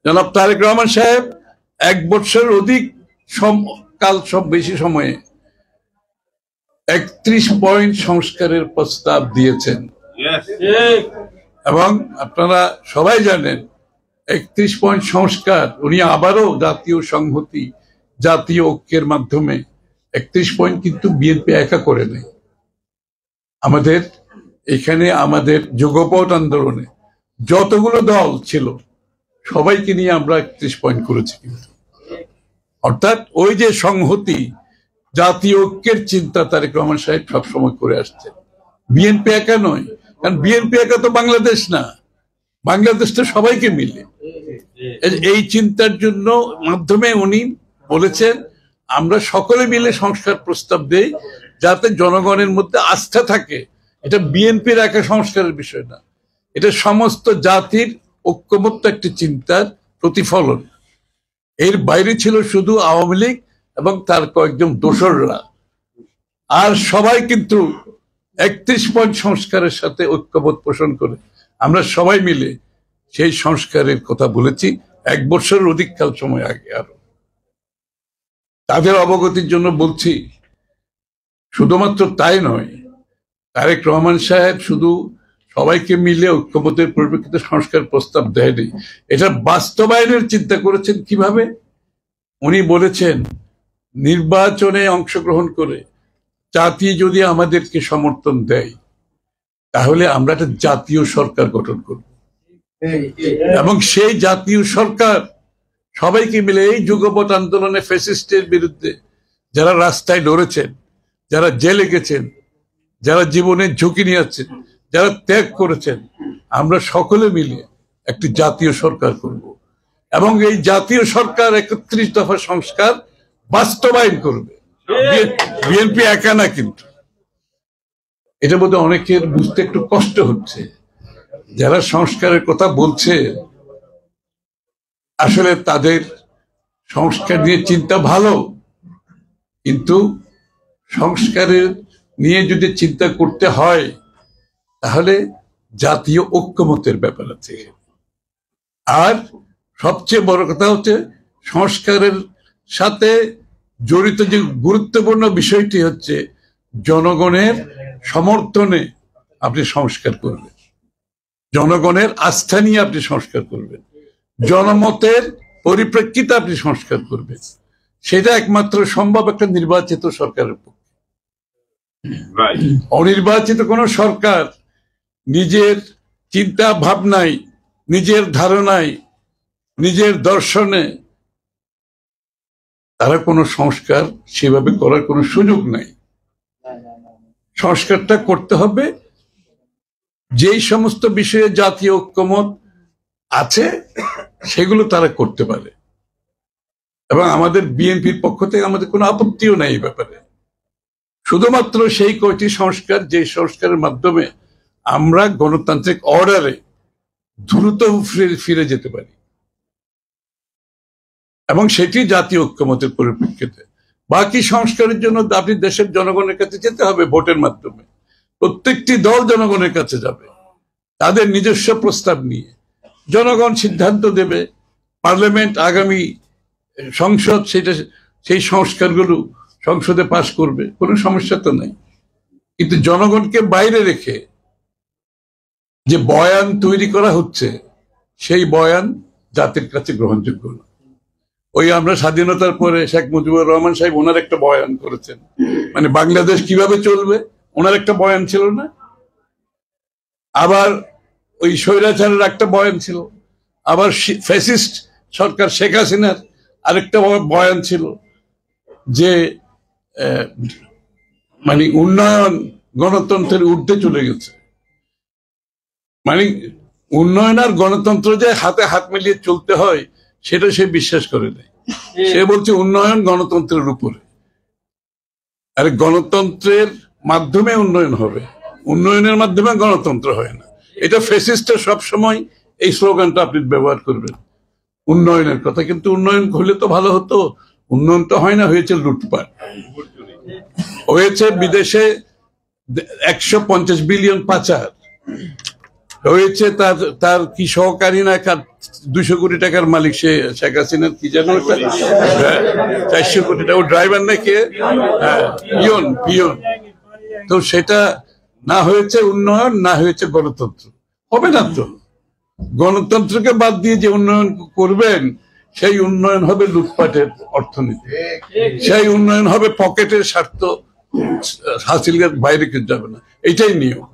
জনাব তারেক রহমান সাহেব 1 বছর অধিক বেশি সময়ে 31 পয়েন্ট সংস্কারের প্রস্তাব দিয়েছেন। এবং আপনারা সবাই জানেন 31 পয়েন্ট সংস্কার উনি আবারও জাতীয় সংহতি, জাতীয় ঐক্যের মাধ্যমে 31 পয়েন্ট কিন্তু বিএনপি একা করে নেই। আমাদের এখানে আমাদের যুগপৎ আন্দোলনে যতগুলো দল ছিল সবাইকে নিয়ে আমরা 31 পয়েন্ট করেছি। কিন্তু অর্থাৎ ওই যে সংহতি, জাতীয় ঐক্যের চিন্তা তারেক রহমান সাহেব সবসময় করে আসছে। বিএনপি একা নয়, কারণ বিএনপি একা তো বাংলাদেশ না, বাংলাদেশ তো সবাইকে মিলে। এই চিন্তার জন্য মাধ্যমে উনি বলেছেন আমরা সকলে মিলে সংস্কার প্রস্তাব দেই যাতে জনগণের মধ্যে আস্থা থাকে। এটা বিএনপির একা সংস্কারের বিষয় না, এটা সমস্ত জাতির ঐক্যমত্য একটি চিন্তার প্রতিফলন। এর বাইরে ছিল শুধু আওয়ামী লীগ এবং তার কয়েকজন দোসররা, আর সবাই কিন্তু 31 পয়েন্ট সংস্কারের সাথে ঐক্যবোধ পোষণ করে আমরা সবাই মিলে সেই সংস্কারের কথা বলেছি 1 বছরের অধিক কাল সময় আগে। আরো তাদের অবগতির জন্য বলছি, শুধুমাত্র তাই নয়, তারেক রহমান সাহেব শুধু সবাইকে মিলে ঐক্যবোধের পরিপ্রেক্ষিতে সংস্কার প্রস্তাব দেয়নি, এটা বাস্তবায়নের চিন্তা করেছেন। কিভাবে? উনি বলেছেন নির্বাচনে অংশগ্রহণ করে জাতি যদি আমাদেরকে সমর্থন দেয় তাহলে আমরা একটা জাতীয় সরকার গঠন করব, এবং সেই জাতীয় সরকার সবাইকে মিলে এই যুগপৎ আন্দোলনে ফ্যাসিস্টের বিরুদ্ধে যারা রাস্তায় লড়েছেন, যারা জেলে গেছেন, যারা জীবনের ঝুঁকি নিয়েছেন, যারা ত্যাগ করেছেন, আমরা সকলে মিলে একটি জাতীয় সরকার করব, এবং এই জাতীয় সরকার 31 দফা সংস্কার বাস্তবায়ন করবে। বিএনপি একা না, কিন্তু এটা বোধহয় অনেকের বুঝতে একটু কষ্ট হচ্ছে। যারা সংস্কারের কথা বলছে আসলে তাদের সংস্কার নিয়ে চিন্তা ভালো, কিন্তু সংস্কারের নিয়ে যদি চিন্তা করতে হয় তাহলে জাতীয় ঐক্যমতের ব্যাপার আছে। আর সবচেয়ে বড় কথা হচ্ছে সংস্কারের সাথে জড়িত যে গুরুত্বপূর্ণ বিষয়টি হচ্ছে জনগণের সমর্থনে আপনি সংস্কার করবেন, জনগণের আস্থা নিয়ে আপনি সংস্কার করবেন, জনমতের পরিপ্রেক্ষিতে আপনি সংস্কার করবেন। সেটা একমাত্র সম্ভব একটা নির্বাচিত সরকারের পক্ষে। অনির্বাচিত কোন সরকার নিজের চিন্তা ভাবনায়, নিজের ধারণায়, নিজের দর্শনে তারা কোনো সংস্কার সেভাবে করার কোনো সুযোগ নাই। সংস্কারটা করতে হবে যেই সমস্ত বিষয়ে জাতীয় ঐক্যমত আছে সেগুলো তারা করতে পারে, এবং আমাদের বিএনপির পক্ষ থেকে আমাদের কোনো আপত্তিও নেই এই ব্যাপারে। শুধুমাত্র সেই কয়টি সংস্কার, যে সংস্কারের মাধ্যমে আমরা গণতান্ত্রিক অর্ডারে দ্রুত ফিরে যেতে পারি, এবং সেটি জাতীয় ঐক্যমতের পরিপ্রেক্ষিতে। বাকি সংস্কারের জন্য আপনি দেশের জনগণের কাছে যেতে হবে ভোটের মাধ্যমে। প্রত্যেকটি দল জনগণের কাছে যাবে তাদের নিজস্ব প্রস্তাব নিয়ে, জনগণ সিদ্ধান্ত দেবে, পার্লামেন্ট আগামী সংসদ সেই সংস্কারগুলো সংসদে পাশ করবে, কোনো সমস্যা তো নাই। কিন্তু জনগণকে বাইরে রেখে যে বয়ান তৈরি করা হচ্ছে সেই বয়ান জাতির কাছে গ্রহণযোগ্য না। ওই আমরা স্বাধীনতার পরে শেখ মুজিবুর রহমান সাহেব ওনার একটা বয়ান করেছেন, মানে বাংলাদেশ কিভাবে চলবে ওনার একটা বয়ান ছিল না, আবার ওই স্বৈরাচারের একটা বয়ান ছিল, আবার ফ্যাসিস্ট সরকার শেখ হাসিনার আরেকটা বয়ান ছিল যে মানে উন্নয়ন গণতন্ত্রের ঊর্ধ্বে চলে গেছে। মানে উন্নয়ন আর গণতন্ত্র যে হাতে হাত মিলিয়ে চলতে হয় সেটা সে বিশ্বাস করে নেয়। সে বলছে উন্নয়ন গণতন্ত্রের উপরে, আর গণতন্ত্রের মাধ্যমে উন্নয়ন হবে, উন্নয়নের মাধ্যমে গণতন্ত্র হয় না। এটা ফ্যাসিস্টরা সবসময় এই স্লোগানটা আপনি ব্যবহার করবেন উন্নয়নের কথা, কিন্তু উন্নয়ন হলে তো ভালো হতো। উন্নয়ন তো হয় না, হয়েছে লুটপাট, হয়েছে বিদেশে 150 বিলিয়ন পাচার, হয়েছে তার তার কি সহকারী না 200 কোটি টাকার মালিক সে শেখ হাসিনার কি যেন 400 কোটি টাকা, ও ড্রাইভার না কে, পিয়ন পিয়ন। তো সেটা না হয়েছে উন্নয়ন, না হয়েছে গণতন্ত্র। হবে না তো, গণতন্ত্রকে বাদ দিয়ে যে উন্নয়ন করবেন সেই উন্নয়ন হবে লুটপাটের অর্থনীতি, সেই উন্নয়ন হবে পকেটের স্বার্থ হাসিলের বাইরে কেউ যাবে না, এটাই নিয়ম।